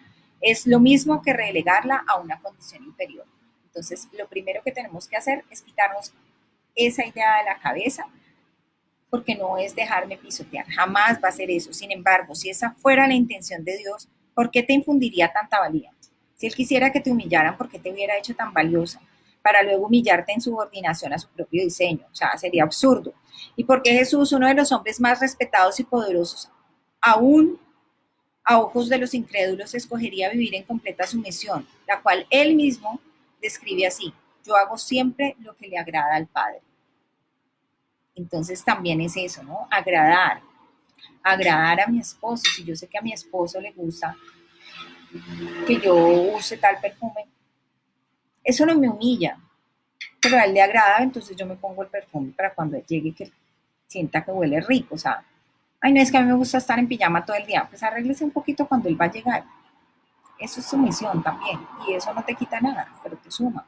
es lo mismo que relegarla a una condición inferior. Entonces, lo primero que tenemos que hacer es quitarnos esa idea de la cabeza, porque no es dejarme pisotear, jamás va a ser eso. Sin embargo, si esa fuera la intención de Dios, ¿por qué te infundiría tanta valía? Si Él quisiera que te humillaran, ¿por qué te hubiera hecho tan valiosa? Para luego humillarte en subordinación a su propio diseño. O sea, sería absurdo. ¿Y por qué Jesús, uno de los hombres más respetados y poderosos, aún a ojos de los incrédulos, escogería vivir en completa sumisión, la cual Él mismo describe así: yo hago siempre lo que le agrada al Padre? Entonces también es eso, ¿no? Agradar a mi esposo. Si yo sé que a mi esposo le gusta que yo use tal perfume, eso no me humilla, pero a él le agrada, entonces yo me pongo el perfume para cuando él llegue que sienta que huele rico. O sea, ay, no, es que a mí me gusta estar en pijama todo el día, pues arréglese un poquito cuando él va a llegar. Eso es sumisión también, y eso no te quita nada, pero te suma.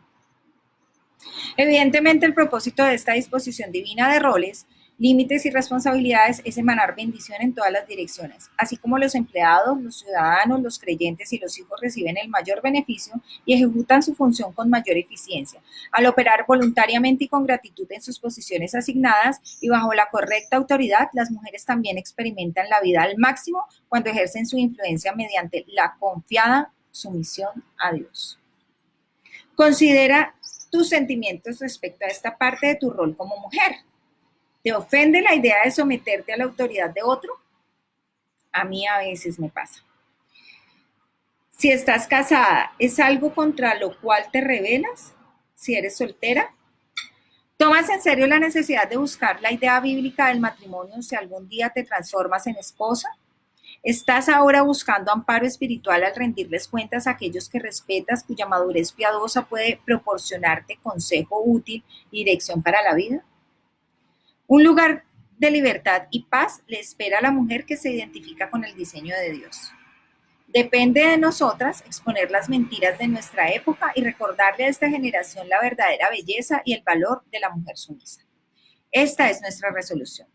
Evidentemente, el propósito de esta disposición divina de roles, límites y responsabilidades es emanar bendición en todas las direcciones. Así como los empleados, los ciudadanos, los creyentes y los hijos reciben el mayor beneficio y ejecutan su función con mayor eficiencia. Al operar voluntariamente y con gratitud en sus posiciones asignadas y bajo la correcta autoridad, las mujeres también experimentan la vida al máximo cuando ejercen su influencia mediante la confiada sumisión a Dios. Considera tus sentimientos respecto a esta parte de tu rol como mujer. ¿Te ofende la idea de someterte a la autoridad de otro? A mí a veces me pasa. Si estás casada, ¿es algo contra lo cual te rebelas? Si eres soltera, ¿tomas en serio la necesidad de buscar la idea bíblica del matrimonio si algún día te transformas en esposa? ¿Estás ahora buscando amparo espiritual al rendirles cuentas a aquellos que respetas, cuya madurez piadosa puede proporcionarte consejo útil y dirección para la vida? Un lugar de libertad y paz le espera a la mujer que se identifica con el diseño de Dios. Depende de nosotras exponer las mentiras de nuestra época y recordarle a esta generación la verdadera belleza y el valor de la mujer sumisa. Esta es nuestra resolución.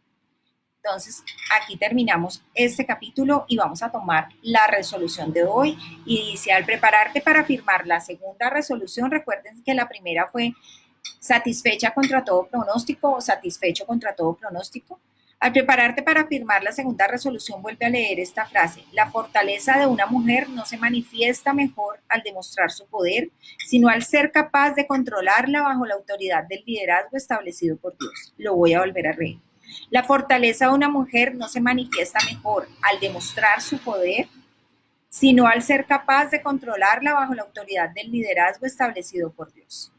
Entonces, aquí terminamos este capítulo y vamos a tomar la resolución de hoy. Y dice: al prepararte para firmar la segunda resolución, recuerden que la primera fue satisfecha contra todo pronóstico o satisfecho contra todo pronóstico. Al prepararte para firmar la segunda resolución, vuelve a leer esta frase: la fortaleza de una mujer no se manifiesta mejor al demostrar su poder, sino al ser capaz de controlarla bajo la autoridad del liderazgo establecido por Dios. Lo voy a volver a leer. La fortaleza de una mujer no se manifiesta mejor al demostrar su poder, sino al ser capaz de controlarla bajo la autoridad del liderazgo establecido por Dios.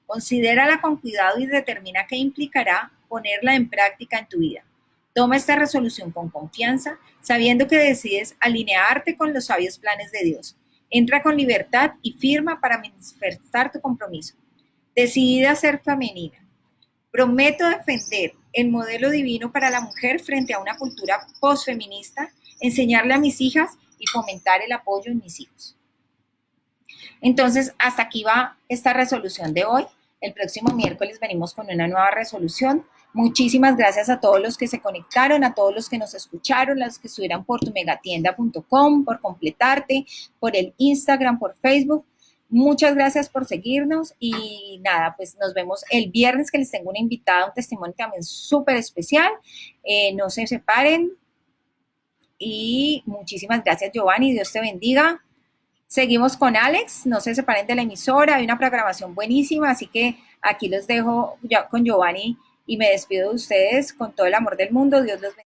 Considérala con cuidado y determina qué implicará ponerla en práctica en tu vida. Toma esta resolución con confianza, sabiendo que decides alinearte con los sabios planes de Dios. Entra con libertad y firma para manifestar tu compromiso. Decidida a ser femenina. Prometo defender el modelo divino para la mujer frente a una cultura postfeminista, enseñarle a mis hijas y fomentar el apoyo en mis hijos. Entonces, hasta aquí va esta resolución de hoy. El próximo miércoles venimos con una nueva resolución. Muchísimas gracias a todos los que se conectaron, a todos los que nos escucharon, los que estuvieran por tumegatienda.com, por completarte, por el Instagram, por Facebook. Muchas gracias por seguirnos y nada, pues nos vemos el viernes, que les tengo una invitada, un testimonio también súper especial. No se separen y muchísimas gracias, Giovanni. Dios te bendiga. Seguimos con Alex, no se separen de la emisora, hay una programación buenísima, así que aquí los dejo ya con Giovanni y me despido de ustedes con todo el amor del mundo. Dios los bendiga.